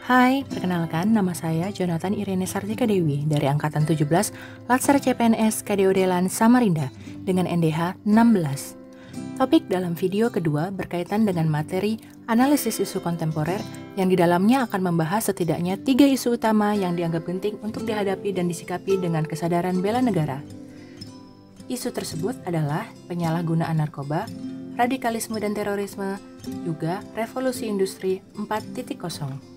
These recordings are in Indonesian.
Hai, perkenalkan nama saya Jonathan Irene Sartika Dewi dari Angkatan 17 Latsar CPNS KDO Delan Samarinda dengan NDH 16. Topik dalam video kedua berkaitan dengan materi analisis isu kontemporer yang di dalamnya akan membahas setidaknya 3 isu utama yang dianggap penting untuk dihadapi dan disikapi dengan kesadaran bela negara. Isu tersebut adalah penyalahgunaan narkoba, radikalisme dan terorisme, juga revolusi industri 4.0.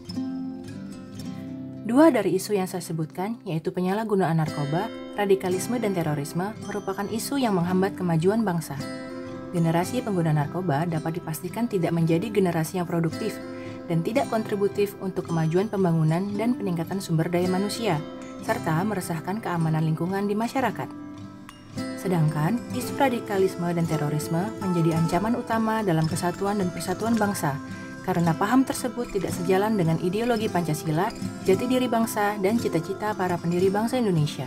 Dua dari isu yang saya sebutkan, yaitu penyalahgunaan narkoba, radikalisme, dan terorisme, merupakan isu yang menghambat kemajuan bangsa. Generasi pengguna narkoba dapat dipastikan tidak menjadi generasi yang produktif dan tidak kontributif untuk kemajuan pembangunan dan peningkatan sumber daya manusia, serta meresahkan keamanan lingkungan di masyarakat. Sedangkan, isu radikalisme dan terorisme menjadi ancaman utama dalam kesatuan dan persatuan bangsa, karena paham tersebut tidak sejalan dengan ideologi Pancasila, jati diri bangsa, dan cita-cita para pendiri bangsa Indonesia.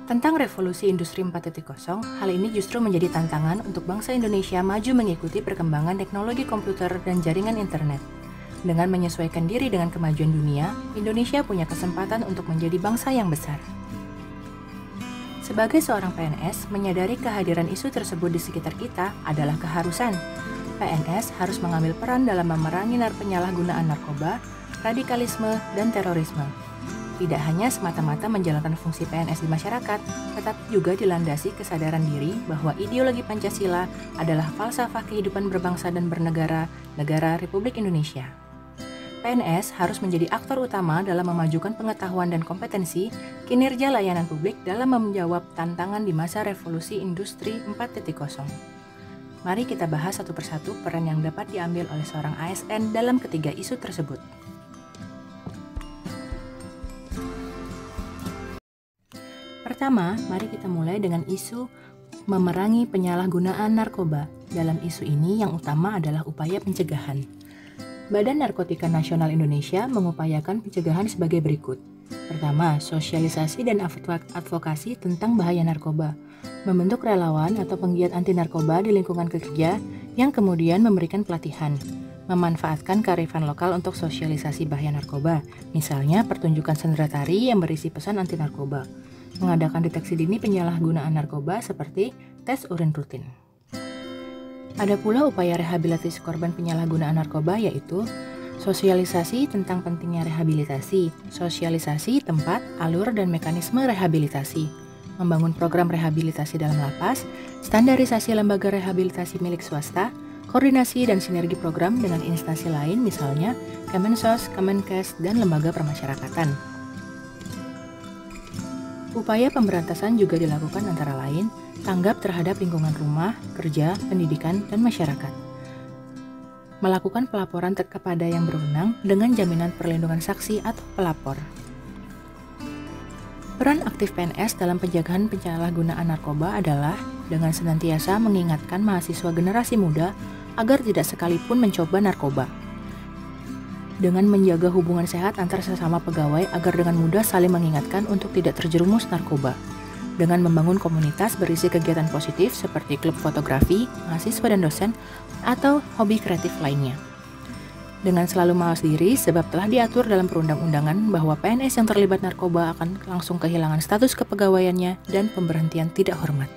Tentang revolusi industri 4.0, hal ini justru menjadi tantangan untuk bangsa Indonesia maju mengikuti perkembangan teknologi komputer dan jaringan internet. Dengan menyesuaikan diri dengan kemajuan dunia, Indonesia punya kesempatan untuk menjadi bangsa yang besar. Sebagai seorang PNS, menyadari kehadiran isu tersebut di sekitar kita adalah keharusan. PNS harus mengambil peran dalam memerangi penyalahgunaan narkoba, radikalisme, dan terorisme. Tidak hanya semata-mata menjalankan fungsi PNS di masyarakat, tetapi juga dilandasi kesadaran diri bahwa ideologi Pancasila adalah falsafah kehidupan berbangsa dan bernegara, negara Republik Indonesia. PNS harus menjadi aktor utama dalam memajukan pengetahuan dan kompetensi kinerja layanan publik dalam menjawab tantangan di masa revolusi industri 4.0. Mari kita bahas satu persatu peran yang dapat diambil oleh seorang ASN dalam ketiga isu tersebut. Pertama, mari kita mulai dengan isu memerangi penyalahgunaan narkoba. Dalam isu ini yang utama adalah upaya pencegahan. Badan Narkotika Nasional Indonesia mengupayakan pencegahan sebagai berikut. Pertama, sosialisasi dan advokasi tentang bahaya narkoba. Membentuk relawan atau penggiat anti narkoba di lingkungan kerja yang kemudian memberikan pelatihan. Memanfaatkan kearifan lokal untuk sosialisasi bahaya narkoba, misalnya pertunjukan sendera tari yang berisi pesan anti narkoba. Mengadakan deteksi dini penyalahgunaan narkoba seperti tes urin rutin. Ada pula upaya rehabilitasi korban penyalahgunaan narkoba, yaitu sosialisasi tentang pentingnya rehabilitasi, sosialisasi tempat, alur, dan mekanisme rehabilitasi, membangun program rehabilitasi dalam lapas, standarisasi lembaga rehabilitasi milik swasta, koordinasi dan sinergi program dengan instansi lain misalnya Kemensos, Kemenkes, dan lembaga permasyarakatan. Upaya pemberantasan juga dilakukan antara lain tanggap terhadap lingkungan rumah, kerja, pendidikan, dan masyarakat. Melakukan pelaporan kepada yang berwenang dengan jaminan perlindungan saksi atau pelapor. Peran aktif PNS dalam pencegahan penyalahgunaan narkoba adalah dengan senantiasa mengingatkan mahasiswa generasi muda agar tidak sekalipun mencoba narkoba. Dengan menjaga hubungan sehat antar sesama pegawai agar dengan mudah saling mengingatkan untuk tidak terjerumus narkoba. Dengan membangun komunitas berisi kegiatan positif seperti klub fotografi, mahasiswa dan dosen, atau hobi kreatif lainnya. Dengan selalu mawas diri sebab telah diatur dalam perundang-undangan bahwa PNS yang terlibat narkoba akan langsung kehilangan status kepegawaiannya dan pemberhentian tidak hormat.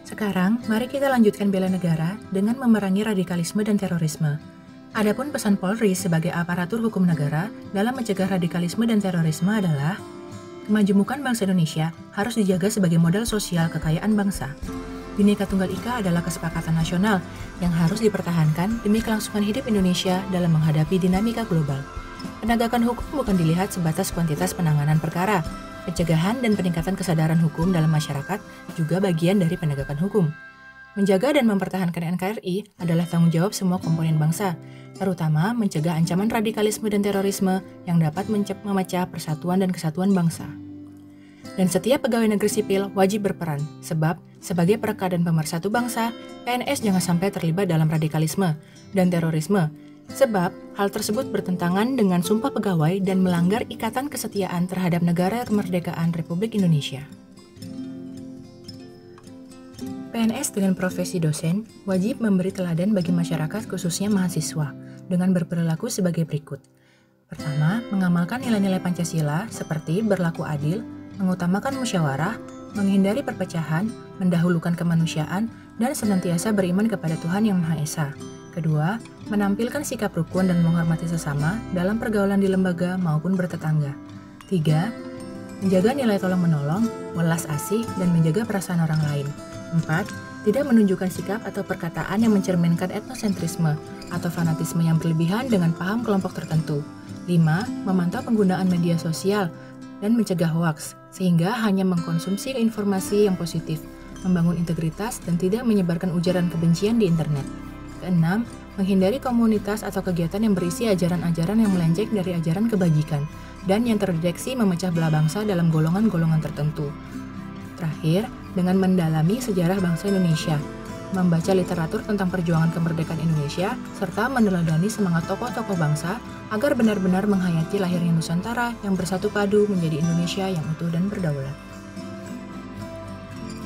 Sekarang, mari kita lanjutkan bela negara dengan memerangi radikalisme dan terorisme. Adapun pesan Polri sebagai aparatur hukum negara dalam mencegah radikalisme dan terorisme adalah kemajemukan bangsa Indonesia harus dijaga sebagai modal sosial kekayaan bangsa. Bhinneka Tunggal Ika adalah kesepakatan nasional yang harus dipertahankan demi kelangsungan hidup Indonesia dalam menghadapi dinamika global. Penegakan hukum bukan dilihat sebatas kuantitas penanganan perkara. Pencegahan dan peningkatan kesadaran hukum dalam masyarakat juga bagian dari penegakan hukum. Menjaga dan mempertahankan NKRI adalah tanggung jawab semua komponen bangsa, terutama mencegah ancaman radikalisme dan terorisme yang dapat memecah persatuan dan kesatuan bangsa. Dan setiap pegawai negeri sipil wajib berperan, sebab sebagai perekat dan pemersatu bangsa, PNS jangan sampai terlibat dalam radikalisme dan terorisme, sebab hal tersebut bertentangan dengan sumpah pegawai dan melanggar ikatan kesetiaan terhadap negara kemerdekaan Republik Indonesia. PNS dengan profesi dosen wajib memberi teladan bagi masyarakat khususnya mahasiswa dengan berperilaku sebagai berikut. Pertama, mengamalkan nilai-nilai Pancasila seperti berlaku adil, mengutamakan musyawarah, menghindari perpecahan, mendahulukan kemanusiaan, dan senantiasa beriman kepada Tuhan Yang Maha Esa. Kedua, menampilkan sikap rukun dan menghormati sesama dalam pergaulan di lembaga maupun bertetangga. Tiga, menjaga nilai tolong-menolong, welas asih, dan menjaga perasaan orang lain. 4. Tidak menunjukkan sikap atau perkataan yang mencerminkan etnosentrisme atau fanatisme yang berlebihan dengan paham kelompok tertentu. 5. Memantau penggunaan media sosial dan mencegah hoaks, sehingga hanya mengkonsumsi informasi yang positif, membangun integritas, dan tidak menyebarkan ujaran kebencian di internet. 6. Menghindari komunitas atau kegiatan yang berisi ajaran-ajaran yang melenceng dari ajaran kebajikan, dan yang terdeteksi memecah belah bangsa dalam golongan-golongan tertentu. Terakhir, dengan mendalami sejarah bangsa Indonesia, membaca literatur tentang perjuangan kemerdekaan Indonesia, serta meneladani semangat tokoh-tokoh bangsa agar benar-benar menghayati lahirnya Nusantara yang bersatu padu menjadi Indonesia yang utuh dan berdaulat.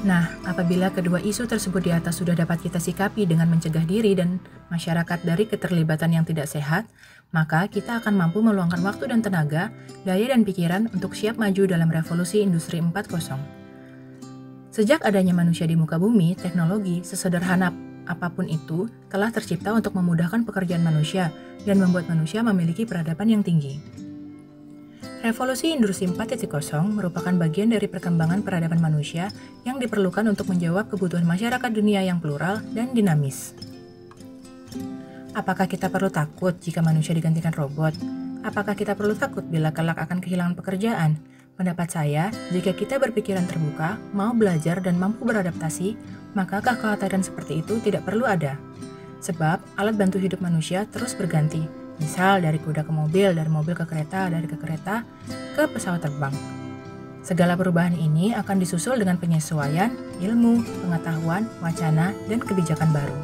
Nah, apabila kedua isu tersebut di atas sudah dapat kita sikapi dengan mencegah diri dan masyarakat dari keterlibatan yang tidak sehat, maka kita akan mampu meluangkan waktu dan tenaga, daya dan pikiran untuk siap maju dalam revolusi industri 4.0. Sejak adanya manusia di muka bumi, teknologi, sesederhana apapun itu, telah tercipta untuk memudahkan pekerjaan manusia dan membuat manusia memiliki peradaban yang tinggi. Revolusi Industri 4.0 merupakan bagian dari perkembangan peradaban manusia yang diperlukan untuk menjawab kebutuhan masyarakat dunia yang plural dan dinamis. Apakah kita perlu takut jika manusia digantikan robot? Apakah kita perlu takut bila kelak akan kehilangan pekerjaan? Pendapat saya, jika kita berpikiran terbuka, mau belajar dan mampu beradaptasi, maka kekhawatiran seperti itu tidak perlu ada. Sebab, alat bantu hidup manusia terus berganti. Misal dari kuda ke mobil, dari mobil ke kereta, dari ke kereta ke pesawat terbang. Segala perubahan ini akan disusul dengan penyesuaian, ilmu, pengetahuan, wacana, dan kebijakan baru.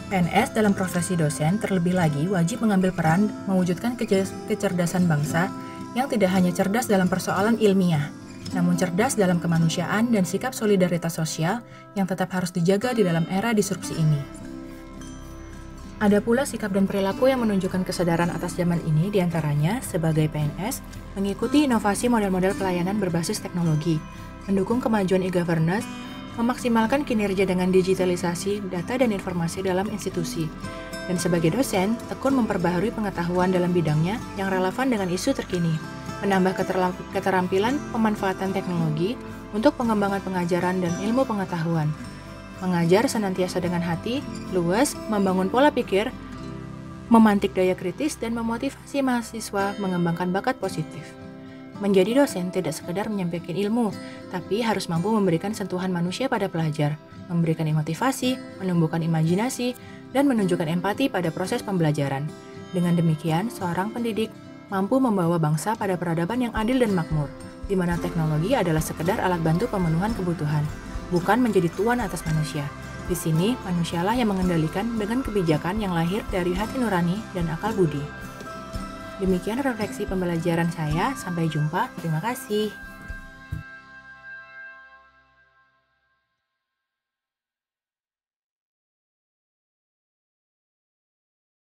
PNS dalam profesi dosen terlebih lagi wajib mengambil peran mewujudkan kecerdasan bangsa yang tidak hanya cerdas dalam persoalan ilmiah, namun cerdas dalam kemanusiaan dan sikap solidaritas sosial yang tetap harus dijaga di dalam era disrupsi ini. Ada pula sikap dan perilaku yang menunjukkan kesadaran atas zaman ini, diantaranya sebagai PNS, mengikuti inovasi model-model pelayanan berbasis teknologi, mendukung kemajuan e-governance, memaksimalkan kinerja dengan digitalisasi data dan informasi dalam institusi, dan sebagai dosen, tekun memperbaharui pengetahuan dalam bidangnya yang relevan dengan isu terkini, menambah keterampilan pemanfaatan teknologi untuk pengembangan pengajaran dan ilmu pengetahuan, mengajar senantiasa dengan hati, luas, membangun pola pikir, memantik daya kritis, dan memotivasi mahasiswa mengembangkan bakat positif. Menjadi dosen tidak sekedar menyampaikan ilmu, tapi harus mampu memberikan sentuhan manusia pada pelajar, memberikan motivasi, menumbuhkan imajinasi, dan menunjukkan empati pada proses pembelajaran. Dengan demikian, seorang pendidik mampu membawa bangsa pada peradaban yang adil dan makmur, di mana teknologi adalah sekedar alat bantu pemenuhan kebutuhan, bukan menjadi tuan atas manusia. Di sini, manusialah yang mengendalikan dengan kebijakan yang lahir dari hati nurani dan akal budi. Demikian refleksi pembelajaran saya, sampai jumpa, terima kasih.